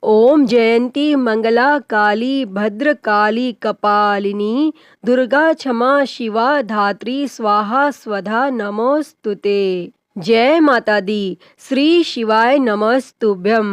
ओम जयंती मंगला काली भद्रकाली कपालिनी दुर्गा क्षमा शिवा धात्री स्वाहा स्वधा नमोस्तुते। जय माता दी। श्री शिवाय नमस्तुभ्यम।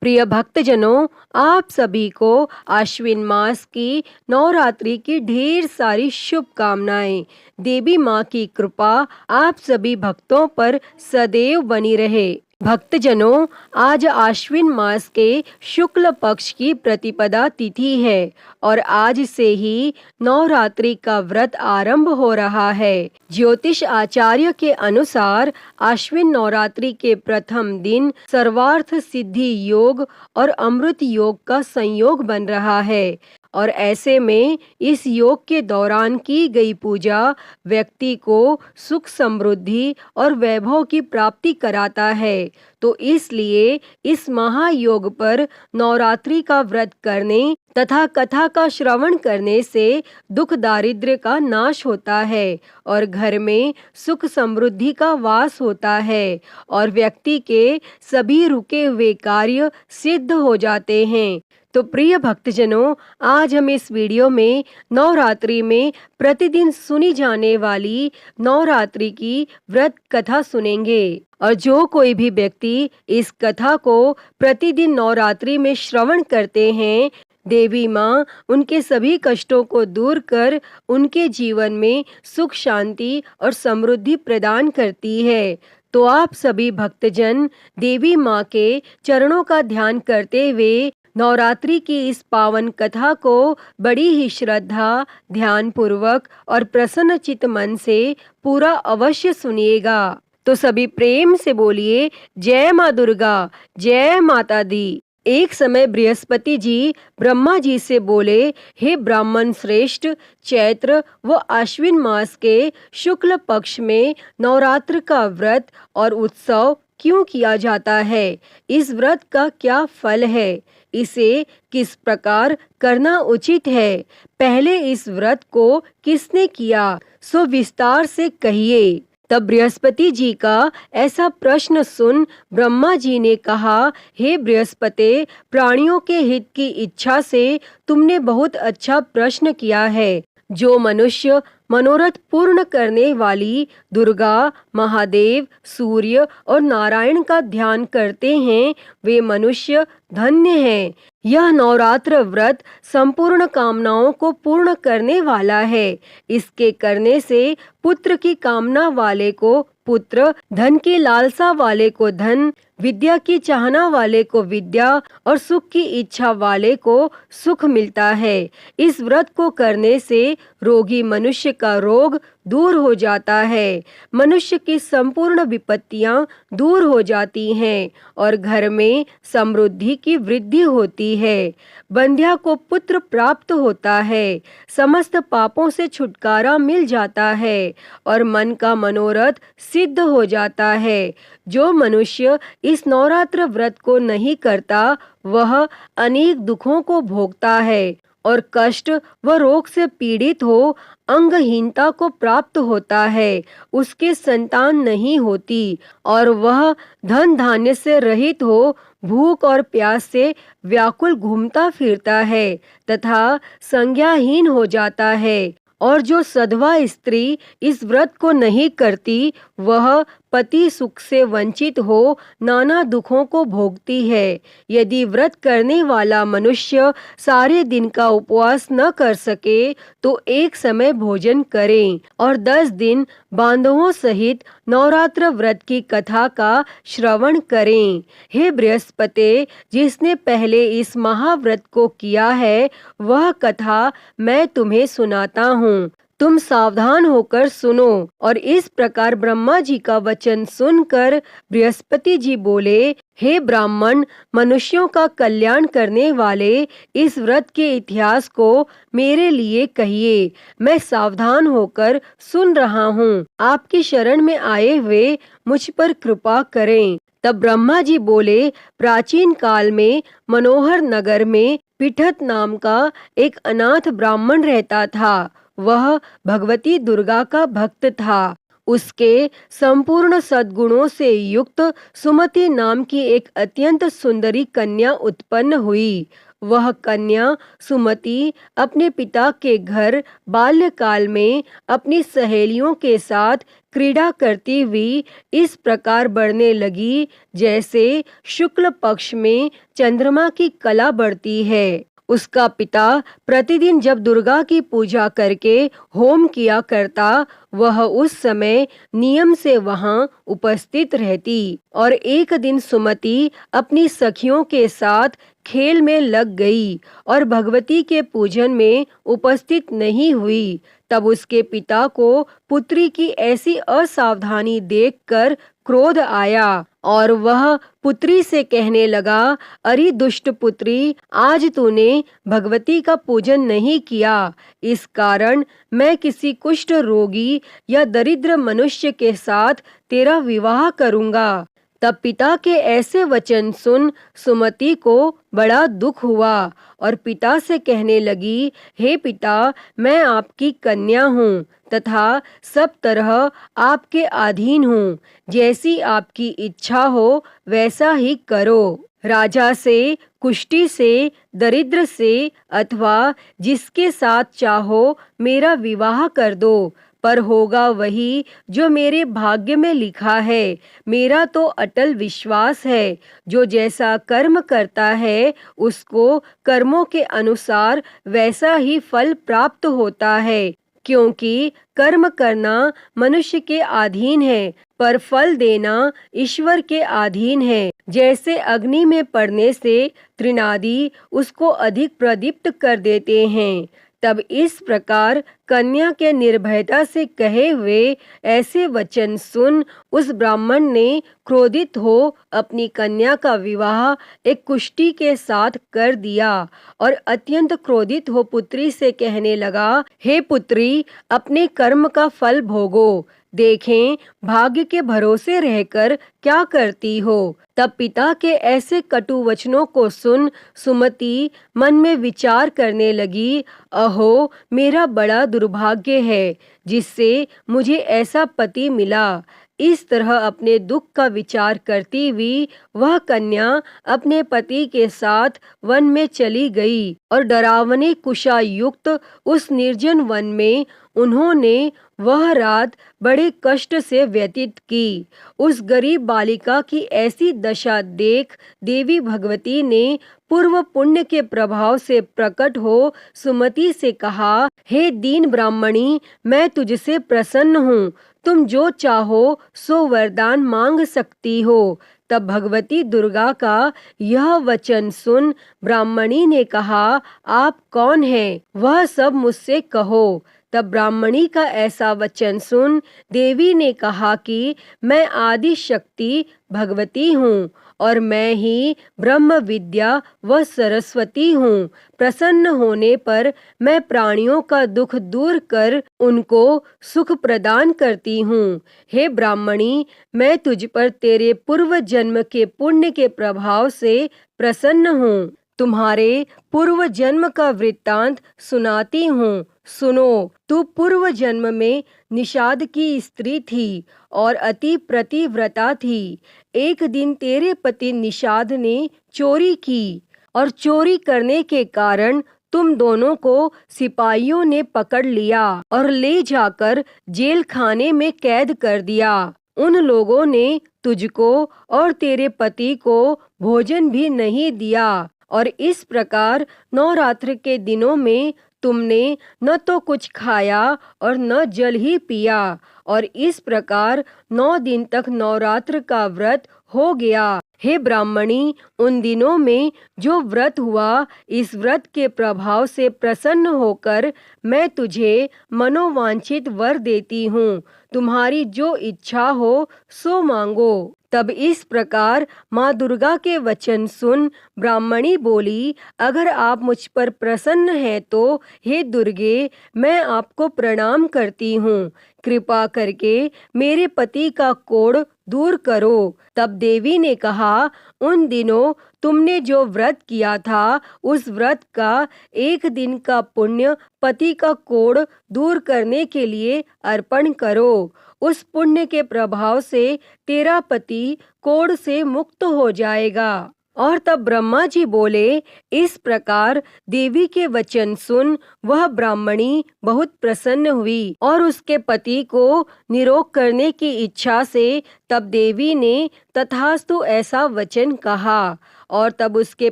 प्रिय भक्तजनों, आप सभी को आश्विन मास की नवरात्रि की ढेर सारी शुभकामनाएं। देवी माँ की कृपा आप सभी भक्तों पर सदैव बनी रहे। भक्तजनों, आज आश्विन मास के शुक्ल पक्ष की प्रतिपदा तिथि है और आज से ही नवरात्रि का व्रत आरंभ हो रहा है। ज्योतिष आचार्य के अनुसार आश्विन नवरात्रि के प्रथम दिन सर्वार्थ सिद्धि योग और अमृत योग का संयोग बन रहा है और ऐसे में इस योग के दौरान की गई पूजा व्यक्ति को सुख समृद्धि और वैभव की प्राप्ति कराता है। तो इसलिए इस महायोग पर नवरात्रि का व्रत करने तथा कथा का श्रवण करने से दुख दारिद्र्य का नाश होता है और घर में सुख समृद्धि का वास होता है और व्यक्ति के सभी रुके हुए कार्य सिद्ध हो जाते हैं। तो प्रिय भक्तजनों, आज हम इस वीडियो में नवरात्रि में प्रतिदिन सुनी जाने वाली नवरात्रि की व्रत कथा सुनेंगे और जो कोई भी व्यक्ति इस कथा को प्रतिदिन नवरात्रि में श्रवण करते हैं, देवी माँ उनके सभी कष्टों को दूर कर उनके जीवन में सुख शांति और समृद्धि प्रदान करती है। तो आप सभी भक्तजन देवी माँ के चरणों का ध्यान करते हुए नवरात्रि की इस पावन कथा को बड़ी ही श्रद्धा, ध्यान पूर्वक और प्रसन्न चित्त मन से पूरा अवश्य सुनिएगा। तो सभी प्रेम से बोलिए जय माँ दुर्गा, जय माता दी। एक समय बृहस्पति जी ब्रह्मा जी से बोले, हे ब्राह्मण श्रेष्ठ, चैत्र व आश्विन मास के शुक्ल पक्ष में नवरात्र का व्रत और उत्सव क्यों किया जाता है? इस व्रत का क्या फल है? इसे किस प्रकार करना उचित है? पहले इस व्रत को किसने किया, सो विस्तार से कहिए। तब बृहस्पति जी का ऐसा प्रश्न सुन ब्रह्मा जी ने कहा, हे बृहस्पति, प्राणियों के हित की इच्छा से तुमने बहुत अच्छा प्रश्न किया है। जो मनुष्य मनोरथ पूर्ण करने वाली दुर्गा, महादेव, सूर्य और नारायण का ध्यान करते हैं, वे मनुष्य धन्य हैं। यह नवरात्र व्रत संपूर्ण कामनाओं को पूर्ण करने वाला है। इसके करने से पुत्र की कामना वाले को पुत्र, धन की लालसा वाले को धन, विद्या की चाहना वाले को विद्या और सुख की इच्छा वाले को सुख मिलता है। इस व्रत को करने से रोगी मनुष्य का रोग दूर हो जाता है, मनुष्य की संपूर्ण विपत्तियां दूर हो जाती हैं और घर में समृद्धि की वृद्धि होती है। बंध्या को पुत्र प्राप्त होता है, समस्त पापों से छुटकारा मिल जाता है और मन का मनोरथ सिद्ध हो जाता है। जो मनुष्य इस नवरात्र व्रत को नहीं करता, वह अनेक दुखों को भोगता है और कष्ट व रोग से पीड़ित हो, अंगहीनता को प्राप्त होता है, उसके संतान नहीं होती और वह धन धान्य से रहित हो, भूख और प्यास से व्याकुल घूमता फिरता है तथा संज्ञाहीन हो जाता है। और जो सधवा स्त्री इस व्रत को नहीं करती, वह पति सुख से वंचित हो नाना दुखों को भोगती है। यदि व्रत करने वाला मनुष्य सारे दिन का उपवास न कर सके तो एक समय भोजन करें और 10 दिन बांधवों सहित नवरात्र व्रत की कथा का श्रवण करें। हे बृहस्पति, जिसने पहले इस महाव्रत को किया है, वह कथा मैं तुम्हें सुनाता हूँ। तुम सावधान होकर सुनो। और इस प्रकार ब्रह्मा जी का वचन सुनकर बृहस्पति जी बोले, हे ब्राह्मण, मनुष्यों का कल्याण करने वाले इस व्रत के इतिहास को मेरे लिए कहिए। मैं सावधान होकर सुन रहा हूँ। आपकी शरण में आए हुए मुझ पर कृपा करें। तब ब्रह्मा जी बोले, प्राचीन काल में मनोहर नगर में पिठत नाम का एक अनाथ ब्राह्मण रहता था। वह भगवती दुर्गा का भक्त था। उसके संपूर्ण सद्गुणों से युक्त सुमति नाम की एक अत्यंत सुंदरी कन्या उत्पन्न हुई। वह कन्या सुमति अपने पिता के घर बाल्यकाल में अपनी सहेलियों के साथ क्रीड़ा करती हुई इस प्रकार बढ़ने लगी जैसे शुक्ल पक्ष में चंद्रमा की कला बढ़ती है। उसका पिता प्रतिदिन जब दुर्गा की पूजा करके होम किया करता, वह उस समय नियम से वहां उपस्थित रहती और एक दिन सुमति अपनी सखियों के साथ खेल में लग गई और भगवती के पूजन में उपस्थित नहीं हुई। तब उसके पिता को पुत्री की ऐसी असावधानी देखकर क्रोध आया और वह पुत्री से कहने लगा, अरे दुष्ट पुत्री, आज तूने भगवती का पूजन नहीं किया, इस कारण मैं किसी कुष्ठ रोगी या दरिद्र मनुष्य के साथ तेरा विवाह करूंगा। तब पिता के ऐसे वचन सुन सुमति को बड़ा दुख हुआ और पिता से कहने लगी, हे पिता, मैं आपकी कन्या हूँ तथा सब तरह आपके अधीन हूँ। जैसी आपकी इच्छा हो वैसा ही करो। राजा से, कुष्ठी से, दरिद्र से अथवा जिसके साथ चाहो मेरा विवाह कर दो, पर होगा वही जो मेरे भाग्य में लिखा है। मेरा तो अटल विश्वास है, जो जैसा कर्म करता है उसको कर्मों के अनुसार वैसा ही फल प्राप्त होता है, क्योंकि कर्म करना मनुष्य के अधीन है पर फल देना ईश्वर के अधीन है। जैसे अग्नि में पड़ने से तृणादि उसको अधिक प्रदीप्त कर देते हैं, तब इस प्रकार कन्या के निर्भयता से कहे हुए ऐसे वचन सुन उस ब्राह्मण ने क्रोधित हो अपनी कन्या का विवाह एक कुष्ठी के साथ कर दिया और अत्यंत क्रोधित हो पुत्री से कहने लगा, हे पुत्री, अपने कर्म का फल भोगो, देखें भाग्य के भरोसे रहकर क्या करती हो। तब पिता के ऐसे कटु वचनों को सुन सुमति मन में विचार करने लगी, अहो, मेरा बड़ा दुर्भाग्य है जिससे मुझे ऐसा पति मिला। इस तरह अपने दुख का विचार करती हुई वह कन्या अपने पति के साथ वन में चली गई और डरावने कुशा युक्त उस निर्जन वन में उन्होंने वह रात बड़े कष्ट से व्यतीत की। उस गरीब बालिका की ऐसी दशा देख देवी भगवती ने पूर्व पुण्य के प्रभाव से प्रकट हो सुमति से कहा, हे दीन ब्राह्मणी, मैं तुझसे प्रसन्न हूँ, तुम जो चाहो सो वरदान मांग सकती हो। तब भगवती दुर्गा का यह वचन सुन ब्राह्मणी ने कहा, आप कौन हैं? वह सब मुझसे कहो। तब ब्राह्मणी का ऐसा वचन सुन देवी ने कहा कि मैं आदि शक्ति भगवती हूँ और मैं ही ब्रह्म विद्या व सरस्वती हूँ। प्रसन्न होने पर मैं प्राणियों का दुख दूर कर उनको सुख प्रदान करती हूँ। हे ब्राह्मणी, मैं तुझ पर तेरे पूर्व जन्म के पुण्य के प्रभाव से प्रसन्न हूँ। तुम्हारे पूर्व जन्म का वृत्तांत सुनाती हूँ, सुनो। तू पूर्व जन्म में निषाद की स्त्री थी और अति प्रतिव्रता थी। एक दिन तेरे पति निषाद ने चोरी की और चोरी करने के कारण तुम दोनों को सिपाहियों ने पकड़ लिया और ले जाकर जेल खाने में कैद कर दिया। उन लोगों ने तुझको और तेरे पति को भोजन भी नहीं दिया और इस प्रकार नवरात्र के दिनों में तुमने न तो कुछ खाया और न जल ही पिया और इस प्रकार 9 दिन तक नवरात्र का व्रत हो गया। हे ब्राह्मणी, उन दिनों में जो व्रत हुआ, इस व्रत के प्रभाव से प्रसन्न होकर मैं तुझे मनोवांछित वर देती हूँ। तुम्हारी जो इच्छा हो सो मांगो। तब इस प्रकार माँ दुर्गा के वचन सुन ब्राह्मणी बोली, अगर आप मुझ पर प्रसन्न हैं तो हे दुर्गे, मैं आपको प्रणाम करती हूँ। कृपा करके मेरे पति का कोढ़ दूर करो। तब देवी ने कहा, उन दिनों तुमने जो व्रत किया था उस व्रत का 1 दिन का पुण्य पति का कोढ़ दूर करने के लिए अर्पण करो। उस पुण्य के प्रभाव से तेरा पति कोढ़ से मुक्त हो जाएगा। और तब ब्रह्मा जी बोले, इस प्रकार देवी के वचन सुन वह ब्राह्मणी बहुत प्रसन्न हुई और उसके पति को निरोग करने की इच्छा से तब देवी ने तथास्तु ऐसा वचन कहा। और तब उसके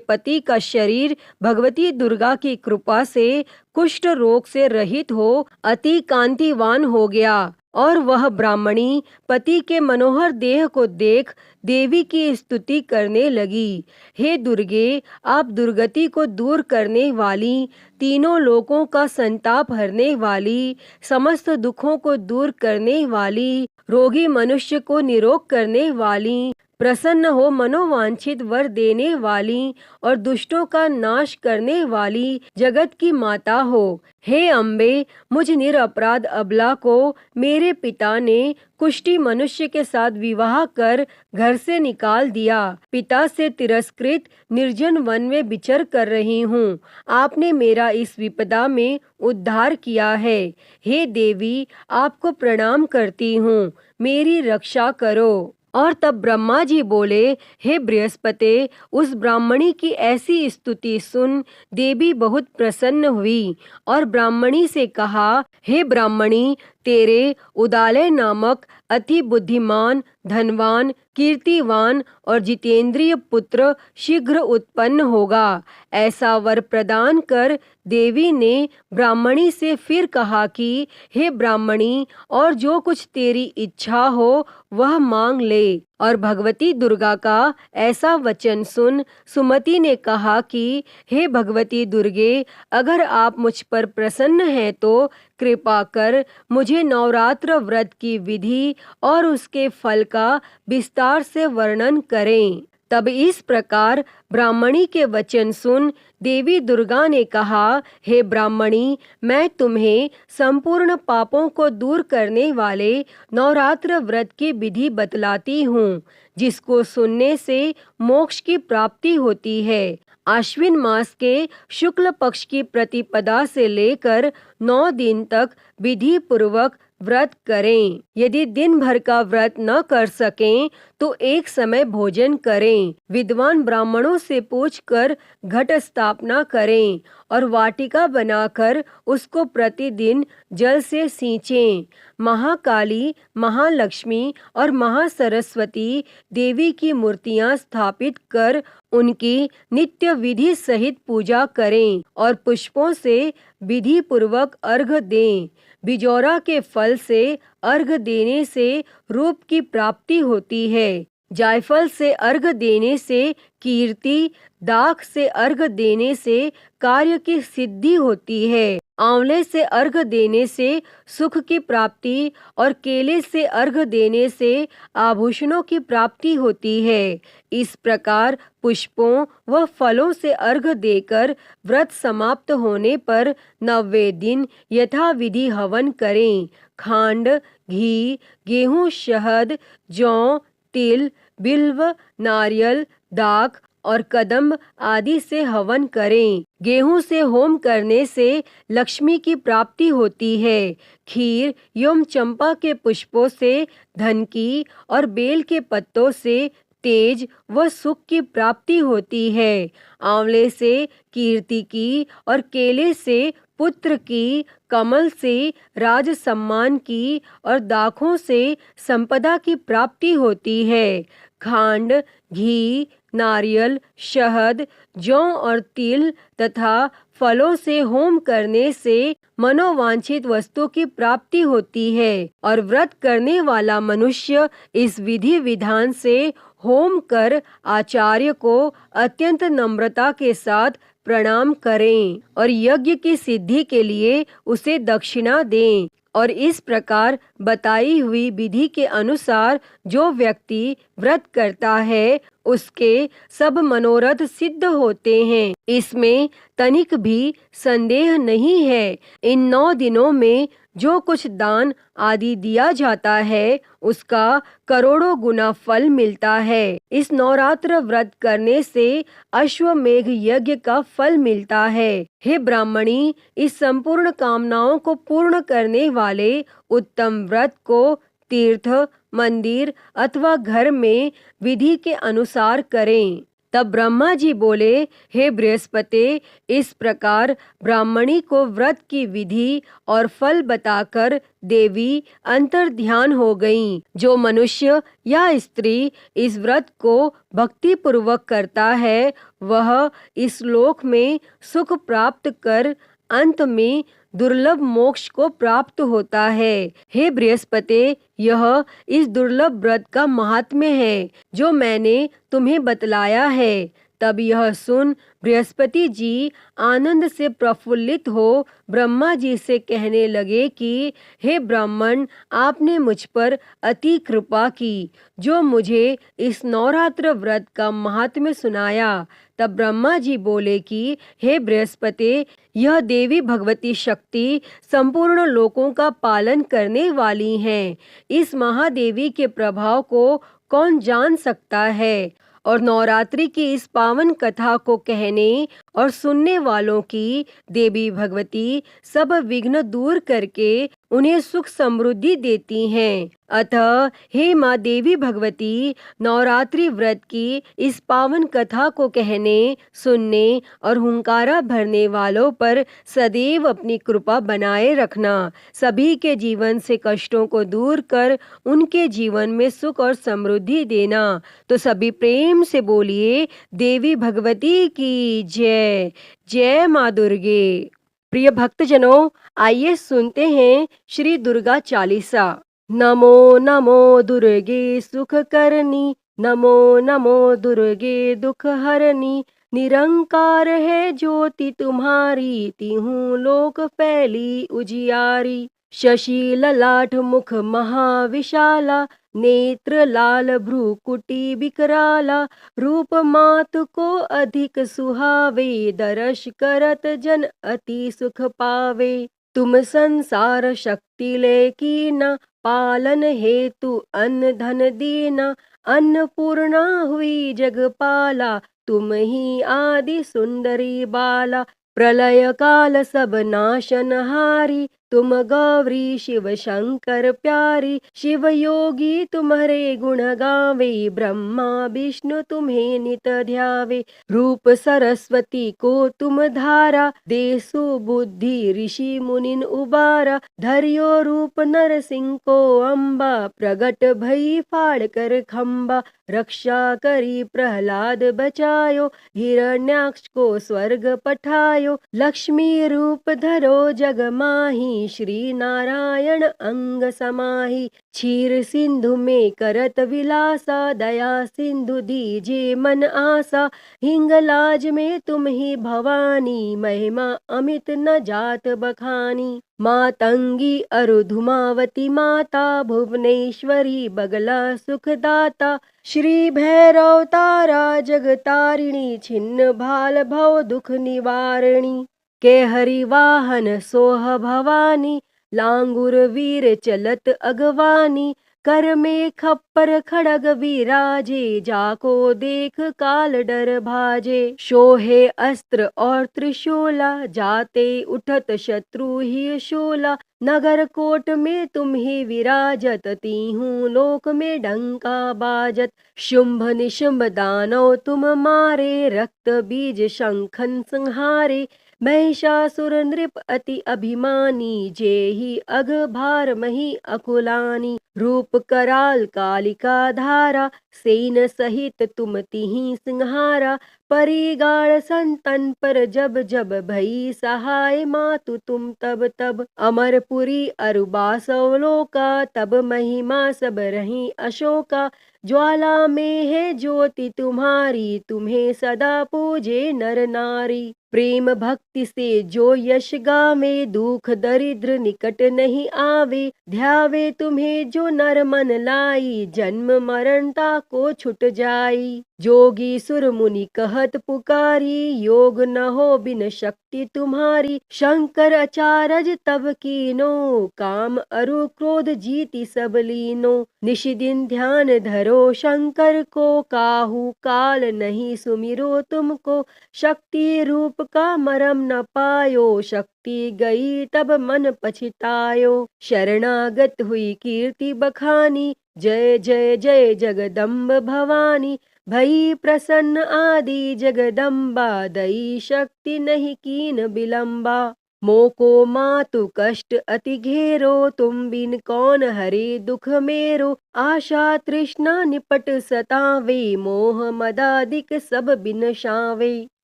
पति का शरीर भगवती दुर्गा की कृपा से कुष्ठ रोग से रहित हो अति कांतिवान हो गया। और वह ब्राह्मणी पति के मनोहर देह को देख देवी की स्तुति करने लगी। हे दुर्गे, आप दुर्गति को दूर करने वाली, तीनों लोकों का संताप हरने वाली, समस्त दुखों को दूर करने वाली, रोगी मनुष्य को निरोग करने वाली, प्रसन्न हो मनोवांछित वर देने वाली और दुष्टों का नाश करने वाली जगत की माता हो। हे अम्बे, मुझ निरपराध अबला को मेरे पिता ने कुष्ठी मनुष्य के साथ विवाह कर घर से निकाल दिया। पिता से तिरस्कृत निर्जन वन में विचर कर रही हूँ। आपने मेरा इस विपदा में उद्धार किया है। हे देवी, आपको प्रणाम करती हूँ, मेरी रक्षा करो। और तब ब्रह्मा जी बोले, हे बृहस्पति, उस ब्राह्मणी की ऐसी स्तुति सुन देवी बहुत प्रसन्न हुई और ब्राह्मणी से कहा, हे ब्राह्मणी, तेरे उदालय नामक अति बुद्धिमान, धनवान, कीर्तिवान और जितेंद्रिय पुत्र शीघ्र उत्पन्न होगा। ऐसा वर प्रदान कर देवी ने ब्राह्मणी से फिर कहा कि हे ब्राह्मणी, और जो कुछ तेरी इच्छा हो वह मांग ले। और भगवती दुर्गा का ऐसा वचन सुन सुमति ने कहा कि हे भगवती दुर्गे, अगर आप मुझ पर प्रसन्न हैं तो कृपा कर मुझे नवरात्र व्रत की विधि और उसके फल का विस्तार से वर्णन करें। तब इस प्रकार ब्राह्मणी के वचन सुन देवी दुर्गा ने कहा, हे ब्राह्मणी, मैं तुम्हें संपूर्ण पापों को दूर करने वाले नवरात्र व्रत की विधि बतलाती हूँ, जिसको सुनने से मोक्ष की प्राप्ति होती है। आश्विन मास के शुक्ल पक्ष की प्रतिपदा से लेकर 9 दिन तक विधि पूर्वक व्रत करें। यदि दिन भर का व्रत न कर सकें तो एक समय भोजन करें। विद्वान ब्राह्मणों से पूछकर घट स्थापना करें और वाटिका बनाकर उसको प्रतिदिन जल से सींचें। महाकाली, महालक्ष्मी और महासरस्वती देवी की मूर्तियां स्थापित कर उनकी नित्य विधि सहित पूजा करें और पुष्पों से विधि पूर्वक अर्घ दें। बिजौरा के फल से अर्घ देने से रूप की प्राप्ति होती है। जायफल से अर्घ देने से कीर्ति, दाख से अर्घ देने से कार्य की सिद्धि होती है। आंवले से अर्घ देने से सुख की प्राप्ति और केले से अर्घ देने से आभूषणों की प्राप्ति होती है। इस प्रकार पुष्पों व फलों से अर्घ देकर व्रत समाप्त होने पर 90वें दिन यथाविधि हवन करें। खांड, घी, गेहूं, शहद, जौ, तिल, बिल्व, नारियल, दाख और कदम्ब आदि से हवन करें। गेहूं से होम करने से लक्ष्मी की प्राप्ति होती है। खीर एवं चंपा के पुष्पों से धन की और बेल के पत्तों से तेज व सुख की प्राप्ति होती है। आंवले से कीर्ति की और केले से पुत्र की, कमल से राज सम्मान की और दाखों से संपदा की प्राप्ति होती है। खांड, घी, नारियल, शहद, जौ और तिल तथा फलों से होम करने से मनोवांछित वस्तु की प्राप्ति होती है और व्रत करने वाला मनुष्य इस विधि विधान से होम कर आचार्य को अत्यंत नम्रता के साथ प्रणाम करें और यज्ञ की सिद्धि के लिए उसे दक्षिणा दें। और इस प्रकार बताई हुई विधि के अनुसार जो व्यक्ति व्रत करता है उसके सब मनोरथ सिद्ध होते हैं। इसमें तनिक भी संदेह नहीं है। इन 9 दिनों में जो कुछ दान आदि दिया जाता है उसका करोड़ों गुना फल मिलता है। इस नवरात्र व्रत करने से अश्वमेघ यज्ञ का फल मिलता है। हे ब्राह्मणी, इस संपूर्ण कामनाओं को पूर्ण करने वाले उत्तम व्रत को तीर्थ, मंदिर अथवा घर में विधि के अनुसार करें। तब ब्रह्मा जी बोले, हे बृहस्पति, इस प्रकार ब्राह्मणी को व्रत की विधि और फल बताकर देवी अंतर ध्यान हो गईं। जो मनुष्य या स्त्री इस व्रत को भक्ति पूर्वक करता है वह इस लोक में सुख प्राप्त कर अंत में दुर्लभ मोक्ष को प्राप्त होता है। हे बृहस्पति, यह इस दुर्लभ व्रत का महात्म्य है जो मैंने तुम्हें बतलाया है। तब यह सुन बृहस्पति जी आनंद से प्रफुल्लित हो ब्रह्मा जी से कहने लगे कि हे ब्राह्मण, आपने मुझ पर अति कृपा की जो मुझे इस नवरात्र व्रत का महात्म्य सुनाया। तब ब्रह्मा जी बोले कि हे बृहस्पति, यह देवी भगवती शक्ति संपूर्ण लोकों का पालन करने वाली हैं। इस महादेवी के प्रभाव को कौन जान सकता है। और नवरात्रि की इस पावन कथा को कहने और सुनने वालों की देवी भगवती सब विघ्न दूर करके उन्हें सुख समृद्धि देती हैं। अतः हे माँ देवी भगवती, नवरात्रि व्रत की इस पावन कथा को कहने, सुनने और हुंकारा भरने वालों पर सदैव अपनी कृपा बनाए रखना। सभी के जीवन से कष्टों को दूर कर उनके जीवन में सुख और समृद्धि देना। तो सभी प्रेम से बोलिए, देवी भगवती की जय। जय माँ दुर्गे। प्रिय भक्तजनों, आइए सुनते हैं श्री दुर्गा चालीसा। नमो नमो दुर्गे सुख करनी, नमो नमो दुर्गे दुख हरनी। निरंकार है ज्योति तुम्हारी, तिहूं लोक फैली उजियारी। शशि ललाट मुख महाविशाला, नेत्र लाल भ्रूकुटी बिकराला। रूप मात को अधिक सुहावे, दर्श करत जन अति सुख पावे। तुम संसार शक्ति ले कीना, पालन हेतु अन्न धन दीना। अन्नपूर्णा हुई जगपाला, तुम ही आदि सुंदरी बाला। प्रलय काल सब नाशनहारी, तुम गौरी शिव शंकर प्यारी। शिव योगी तुम्हारे गुण गावे, ब्रह्मा विष्णु तुम्हें नित ध्यावे। रूप सरस्वती को तुम धारा, देसु बुद्धि ऋषि मुनिन उबारा। धर्यो रूप नरसिंह को अम्बा, प्रगट भई फाड़ कर खम्बा। रक्षा करी प्रहलाद बचायो, हिरण्याक्ष को स्वर्ग पठायो। लक्ष्मी रूप धरो जग माही, श्री नारायण अंग समाही। क्षीर सिंधु में करत विलासा, दया सिंधु दीजे मन आसा। हिंगलाज में तुम ही भवानी, महिमा अमित न जात बखानी। मातंगी अरुधुमावती माता, भुवनेश्वरी बगला सुखदाता। श्री भैरव तारा जगतारिणी, छिन्न भाल भव दुख निवारिणी। के हरि वाहन सोह भवानी, लांगुर वीर चलत अगवानी। कर में खप्पर खड़ग विराजे, जाको देख काल डर भाजे। शोहे अस्त्र और त्रिशूला, जाते उठत शत्रु ही शूला। नगर कोट में तुम ही विराजत, तीहूं लोक में डंका बाजत। शुंभ निशुंभ दानव तुम मारे, रक्त बीज शंखन संहारे। महिषासुर नृप अति अभिमानी, जेहि अघ भार मही अकुलानी। रूप कराल कालिका धारा, सेन सहित तुम तिहि सिंहारा। परिगाड़ संतन पर जब जब, भई सहाय मातु तुम तब तब। अमरपुरी अरुबासव लोका, तब महिमा सब रही अशोका। ज्वाला में है ज्योति तुम्हारी, तुम्हें सदा पूजे नर नारी। प्रेम भक्ति से जो यश गावे, दुख दरिद्र निकट नहीं आवे। ध्यावे तुम्हें जो नर मन लाई, जन्म मरणता को छुट जाई। जोगी सुर मुनि कहत पुकारी, योग न हो बिन शक्ति तुम्हारी। शंकर अचारज तब कीनो, काम अरु क्रोध जीति सब लीनो। निश दिन ध्यान धरो शंकर को, काहू काल नहीं सुमिरो तुमको। शक्ति रूप का मरम न पायो, शक्ति गई तब मन पछतायो। शरणागत हुई कीर्ति बखानी, जय जय जय जगदम्ब भवानी। भई प्रसन्न आदि जगदम्बा, दई शक्ति नहीं कीन विलंबा। मोको मातु कष्ट अति घेरो, तुम बिन कौन हरे दुख मेरो। आशा तृष्णा निपट सतावे, मोह मदादिक सब बिनशावे।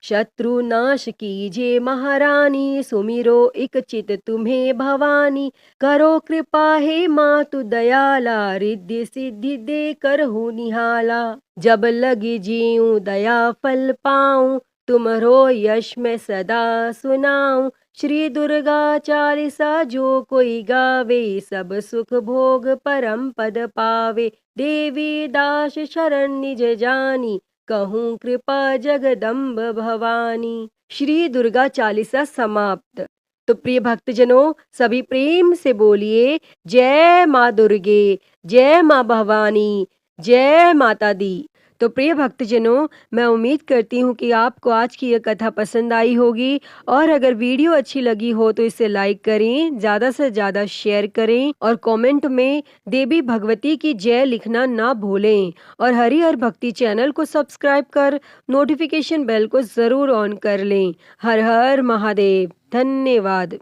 शत्रु नाश कीजे महारानी, सुमिरो इक चित तुम्हें भवानी। करो कृपा हे मातु दयाला, रिद्धि सिद्धि दे करहु निहाला। जब लगी जीऊं दया फल पाऊं, तुमरो यश मैं सदा सुनाऊं। श्री दुर्गा चालीसा जो कोई गावे, सब सुख भोग परम पद पावे। देवी दास शरण निज जानी, कहूँ कृपा जगदम्ब भवानी। श्री दुर्गा चालीसा समाप्त। तो प्रिय भक्तजनों, सभी प्रेम से बोलिए जय माँ दुर्गे, जय माँ भवानी, जय माता दी। तो प्रिय भक्तजनों, मैं उम्मीद करती हूँ कि आपको आज की यह कथा पसंद आई होगी, और अगर वीडियो अच्छी लगी हो तो इसे लाइक करें, ज़्यादा से ज़्यादा शेयर करें, और कमेंट में देवी भगवती की जय लिखना ना भूलें। और हरिहर भक्ति चैनल को सब्सक्राइब कर नोटिफिकेशन बेल को ज़रूर ऑन कर लें। हर हर महादेव। धन्यवाद।